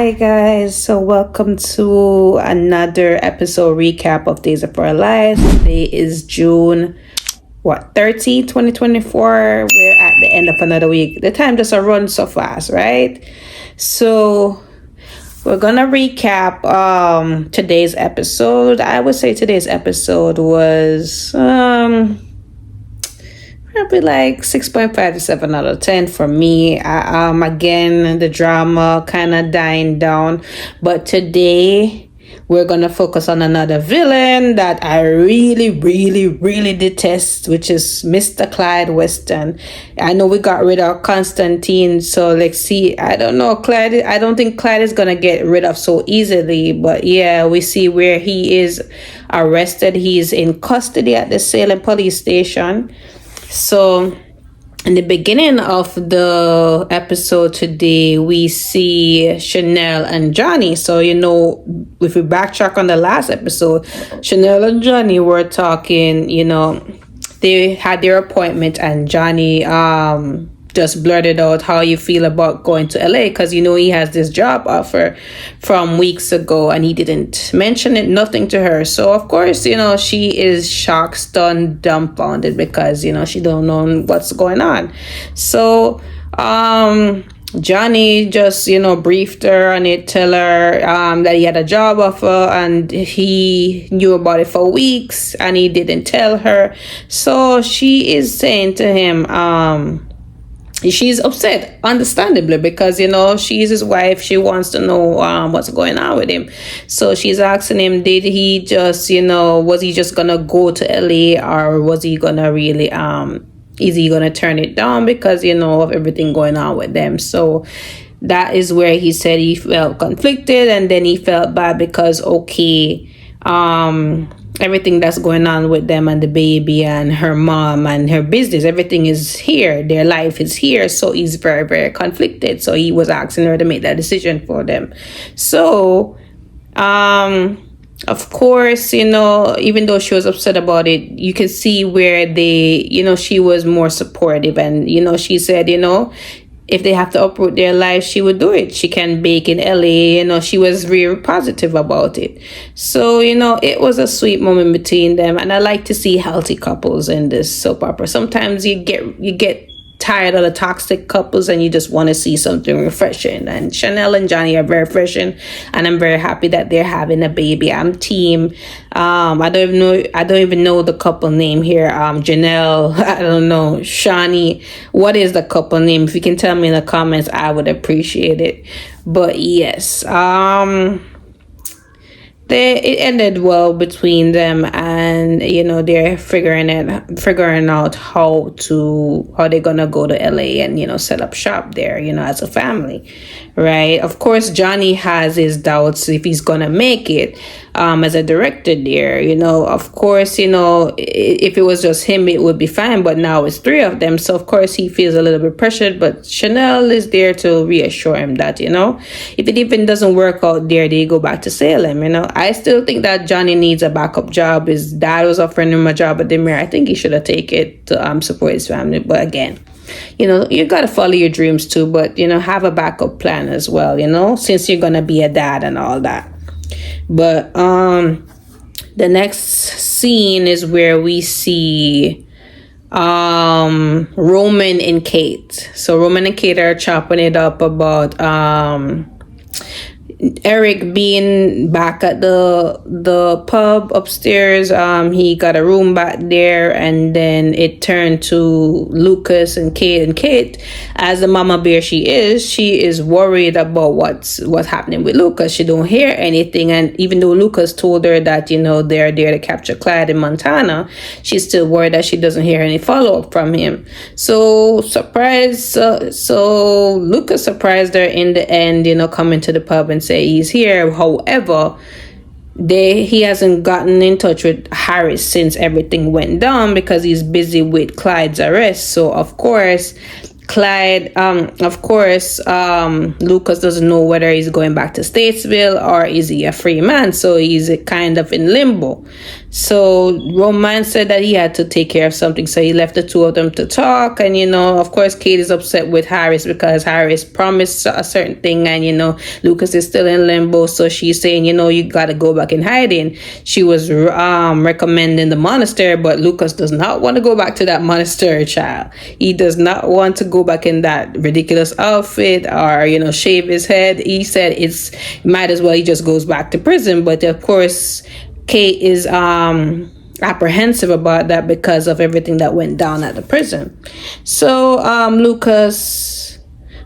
Hi guys, so welcome to another episode recap of Days of Our Lives. Today is June 30, 2024. We're at the end of another week. The time just runs so fast, right? So we're gonna recap today's episode. I would say today's episode was probably like 6.5 to 7 out of 10 for me. Again, the drama kind of dying down, but today we're gonna focus on another villain that I really detest, which is Mr. Clyde Weston. I know we got rid of Konstantin, so let's see. I don't know, Clyde. I don't think Clyde is gonna get rid of so easily, but yeah, we see where he is arrested. He's in custody at the Salem police station. So in the beginning of the episode today, we see Chanel and Johnny. So, if we backtrack on the last episode, Chanel and Johnny were talking, they had their appointment and Johnny just blurted out how you feel about going to LA because he has this job offer from weeks ago and he didn't mention it, nothing to her. So of course, she is shocked, stunned, dumbfounded because she don't know what's going on. So Johnny just briefed her on it, tell her that he had a job offer and he knew about it for weeks and he didn't tell her. So she is saying to him she's upset, understandably, because she's his wife. She wants to know what's going on with him. So she's asking him, did he just was he just gonna go to LA, or was he gonna really is he gonna turn it down because of everything going on with them? So that is where he said he felt conflicted, and then he felt bad because everything that's going on with them and the baby and her mom and her business, everything is here. Their life is here. So he's very, very conflicted. So he was asking her to make that decision for them. So, of course, even though she was upset about it, you can see where she was more supportive. And, she said, if they have to uproot their life, she would do it. She can bake in LA. She was really positive about it. So, it was a sweet moment between them. And I like to see healthy couples in this soap opera. Sometimes you get tired of the toxic couples and you just want to see something refreshing. And Chanel and Johnny are very refreshing. And I'm very happy that they're having a baby. I'm team. I don't even know the couple name here. Janelle, I don't know. Shani. What is the couple name? If you can tell me in the comments, I would appreciate it. But yes, it ended well between them, and they're figuring out how they're gonna go to LA and set up shop there as a family, right? Of course, Johnny has his doubts if he's gonna make it as a director there. Of course, if it was just him, it would be fine, but now it's three of them, so of course he feels a little bit pressured. But Chanel is there to reassure him that if it even doesn't work out there, they go back to Salem. I still think that Johnny needs a backup job. His dad was offering him a job at Dimera. I think he should have taken it to support his family. But again, you got to follow your dreams too, but have a backup plan as well, since you're going to be a dad and all that. But the next scene is where we see Roman and Kate. So Roman and Kate are chopping it up about Eric being back at the pub upstairs. He got a room back there, and then it turned to Lucas and Kate. And Kate, as the mama bear she is worried about what's happening with Lucas. She don't hear anything, and even though Lucas told her that they're there to capture Clyde in Montana, she's still worried that she doesn't hear any follow-up from him. So so Lucas surprised her in the end, coming to the pub and say he's here. However, he hasn't gotten in touch with Harris since everything went down because he's busy with Clyde's arrest. So of course, Clyde, of course, Lucas doesn't know whether he's going back to Statesville or is he a free man. So he's kind of in limbo. So Roman said that he had to take care of something. So he left the two of them to talk. And, of course, Kate is upset with Harris because Harris promised a certain thing. And, Lucas is still in limbo. So she's saying, you got to go back in hiding. She was recommending the monastery, but Lucas does not want to go back to that monastery, child. He does not want to go back in that ridiculous outfit or, shave his head. He said might as well he just goes back to prison. But of course, Kate is apprehensive about that because of everything that went down at the prison. So Lucas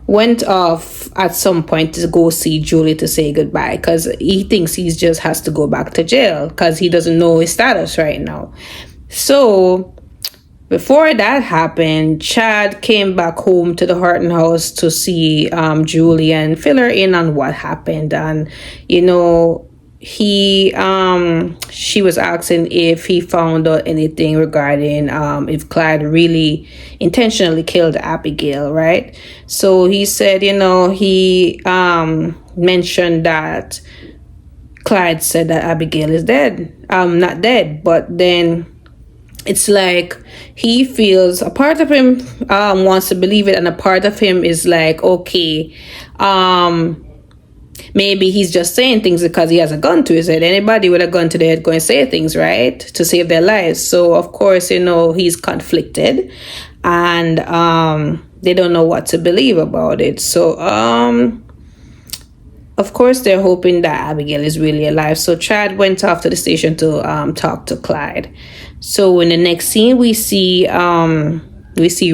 went off at some point to go see Julie to say goodbye because he thinks he just has to go back to jail because he doesn't know his status right now. So before that happened, Chad came back home to the Horton house to see Julie and fill her in on what happened. And she was asking if he found out anything regarding if Clyde really intentionally killed Abigail, right? So he said, he mentioned that Clyde said that Abigail is dead. Not dead, but then it's like he feels a part of him wants to believe it, and a part of him is like, okay, maybe he's just saying things because he has a gun to his head. Anybody with a gun to their head going to say things, right? To save their lives. So, of course, he's conflicted and they don't know what to believe about it. So, of course, they're hoping that Abigail is really alive. So Chad went off to the station to talk to Clyde. So in the next scene, we see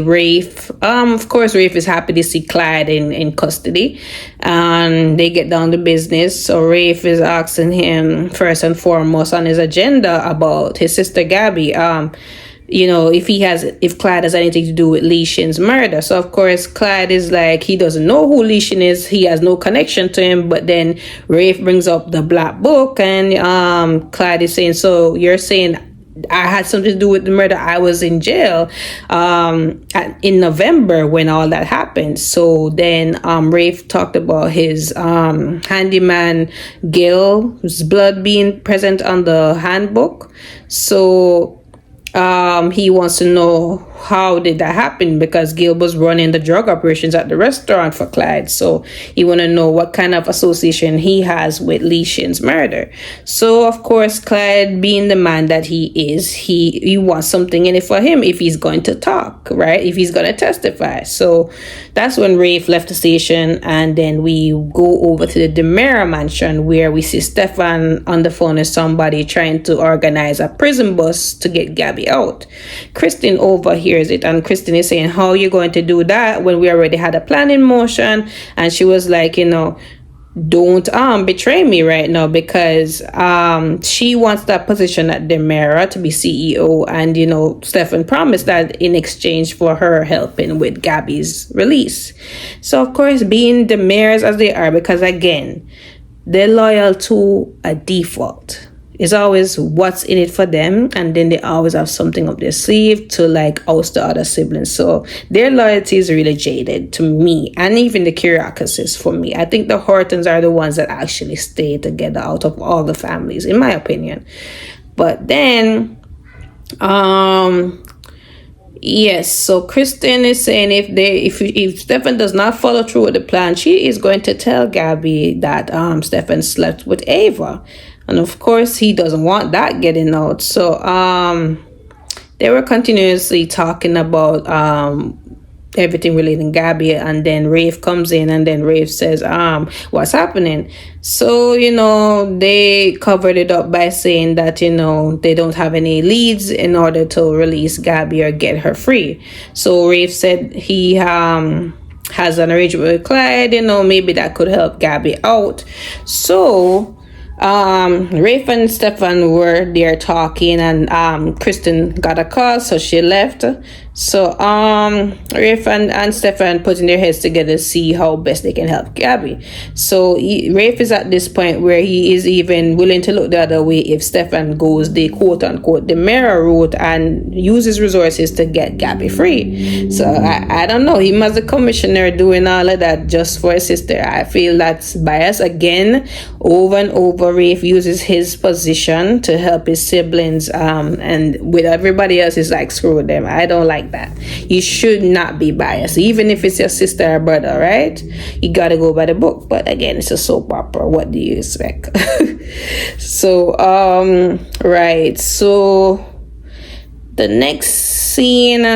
Rafe. Of course, Rafe is happy to see Clyde in custody. And they get down to business. So Rafe is asking him first and foremost on his agenda about his sister Gabby. If Clyde has anything to do with Leishin's murder. So of course Clyde is like, he doesn't know who Leishin is, he has no connection to him. But then Rafe brings up the black book and Clyde is saying, so you're saying I had something to do with the murder? I was in jail in November when all that happened. So then Rafe talked about his handyman Gil's blood being present on the handbook. So he wants to know how did that happen, because Gil was running the drug operations at the restaurant for Clyde. So he want to know what kind of association he has with Leishin's murder. So of course, Clyde, being the man that he is, he wants something in it for him if he's going to talk, right? If he's going to testify. So that's when Rafe left the station, and then we go over to the Dimera mansion where we see Stefan on the phone with somebody trying to organize a prison bus to get Gabby out. Kristen overhears it, and Kristen is saying, how are you going to do that when we already had a plan in motion? And she was like, don't betray me right now, because she wants that position at Dimera to be CEO, and Stefan promised that in exchange for her helping with Gabby's release. So of course, being Dimeras as they are, because again, they're loyal to a default. It's always what's in it for them, and then they always have something up their sleeve to oust the other siblings. So their loyalty is really jaded to me, and even the Kyriakis for me. I think the Hortons are the ones that actually stay together out of all the families, in my opinion. But then, yes, so Kristen is saying if Stefan does not follow through with the plan, she is going to tell Gabby that Stefan slept with Ava. And of course, he doesn't want that getting out. So they were continuously talking about everything relating Gabby, and then Rafe comes in, and then Rafe says, what's happening? So, they covered it up by saying that, they don't have any leads in order to release Gabby or get her free. So Rafe said he has an arrangement with Clyde, maybe that could help Gabby out. So Rafe and Stefan were there talking, and Kristen got a call, so she left. So Rafe and Stefan putting their heads together to see how best they can help Gabby. So Rafe is at this point where he is even willing to look the other way if Stefan goes the quote unquote Dimera route and uses resources to get Gabby free. So I don't know, he must the commissioner doing all of that just for his sister. I feel that's bias again. Over and over, Rafe uses his position to help his siblings, and with everybody else is like screw them. I don't like that. You should not be biased, even if it's your sister or brother, right? You gotta go by the book. But again, it's a soap opera. What do you expect? So right, so the next scene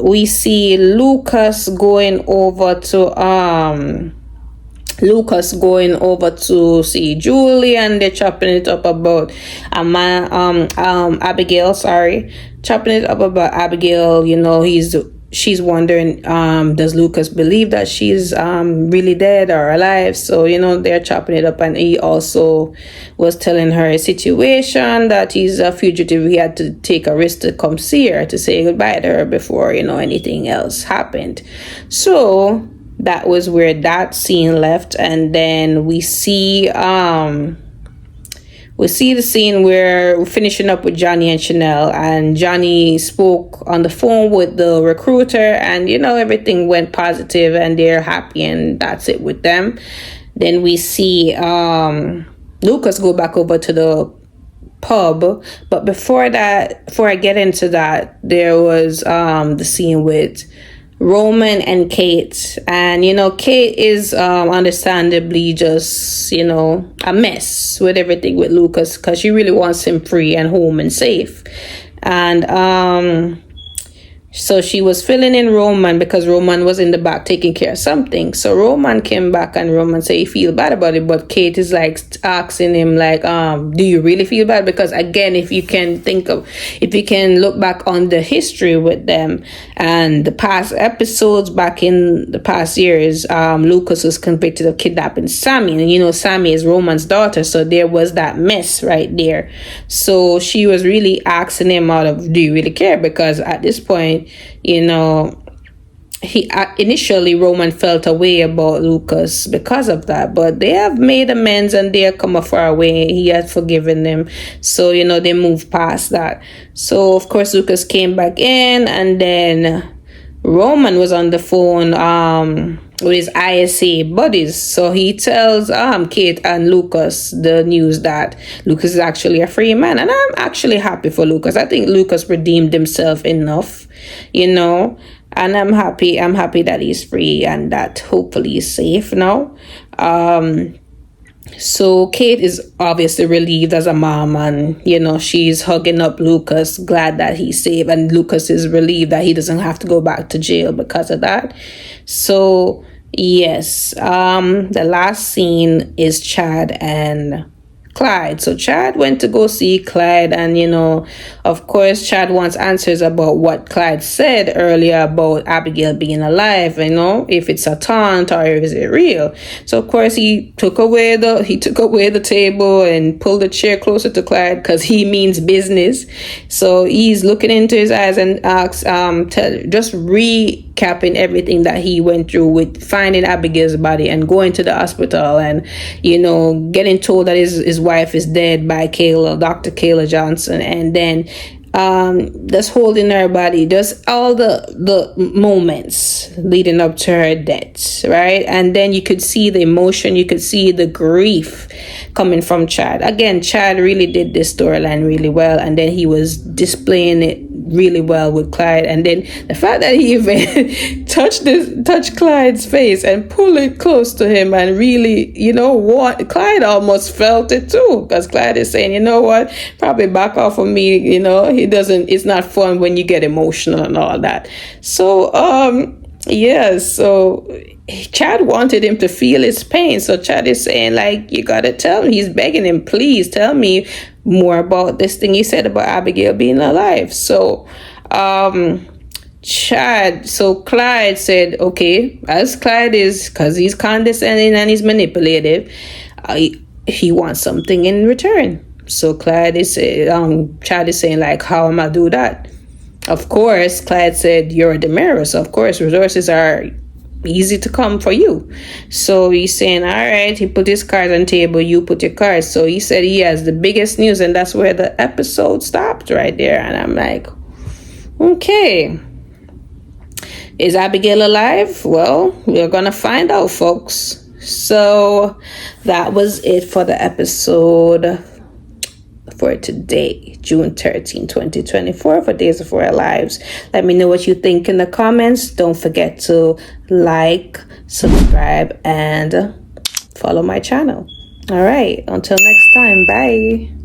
we see Lucas going over to see Julie, and they're chopping it up about Abigail, chopping it up about Abigail. You know, she's wondering, does Lucas believe that she's really dead or alive? So, you know, they're chopping it up, and he also was telling her a situation that he's a fugitive. He had to take a risk to come see her, to say goodbye to her before, you know, anything else happened. So that was where that scene left. And then we see the scene where we're finishing up with Johnny and Chanel, and Johnny spoke on the phone with the recruiter, and you know, everything went positive and they're happy, and that's it with them. Then we see Lucas go back over to the pub, but before I get into that, there was the scene with Roman and Kate. And you know, Kate is understandably just, you know, a mess with everything with Lucas, because she really wants him free and home and safe. And so she was filling in Roman because Roman was in the back taking care of something. So Roman came back and Roman said he feel bad about it, but Kate is like asking him like, do you really feel bad? Because again, if you can look back on the history with them and the past episodes back in the past years, Lucas was convicted of kidnapping Sammy, and you know, Sammy is Roman's daughter, so there was that mess right there. So she was really asking him out of, do you really care? Because at this point, you know, he initially Roman felt a way about Lucas because of that, but they have made amends and they have come a far way. He had forgiven them, so you know, they moved past that. So of course Lucas came back in, and then Roman was on the phone with his ISA buddies. So he tells Kate and Lucas the news that Lucas is actually a free man. And I'm actually happy for Lucas. I think Lucas redeemed himself enough, you know, and I'm happy that he's free and that hopefully he's safe now. So Kate is obviously relieved as a mom, and you know, she's hugging up Lucas, glad that he's safe, and Lucas is relieved that he doesn't have to go back to jail because of that. So yes, the last scene is Chad and Clyde. So Chad went to go see Clyde, and you know, of course Chad wants answers about what Clyde said earlier about Abigail being alive, you know, if it's a taunt or is it real. So of course he took away the table and pulled the chair closer to Clyde because he means business. So he's looking into his eyes and asks, just recapping everything that he went through with finding Abigail's body and going to the hospital, and you know, getting told that his wife is dead by Dr. Kayla Johnson, and then just holding her body, just all the moments leading up to her death, right? And then you could see the emotion, you could see the grief coming from Chad. Again, Chad really did this storyline really well, and then he was displaying it really well with Clyde. And then the fact that he even touched Clyde's face and pulled it close to him, and really, you know what, Clyde almost felt it too, because Clyde is saying, you know what, probably back off of me, you know, it's not fun when you get emotional and all that. So so Chad wanted him to feel his pain. So Chad is saying, like, you gotta tell me. He's begging him, please tell me more about this thing you said about Abigail being alive. So Clyde said, okay, as Clyde is, because he's condescending and he's manipulative, he wants something in return. So Chad is saying, like, how am I do that? Of course, Clyde said, you're a Dimera, so of course resources are easy to come for you. So he's saying, all right, he put his cards on the table, you put your cards. So he said he has the biggest news, and that's where the episode stopped right there. And I'm like, okay. Is Abigail alive? Well, we're gonna find out, folks. So that was it for the episode for today, June 13, 2024, for Days of Our Lives. Let me know what you think in the comments. Don't forget to like, subscribe, and follow my channel. All right, until next time, bye.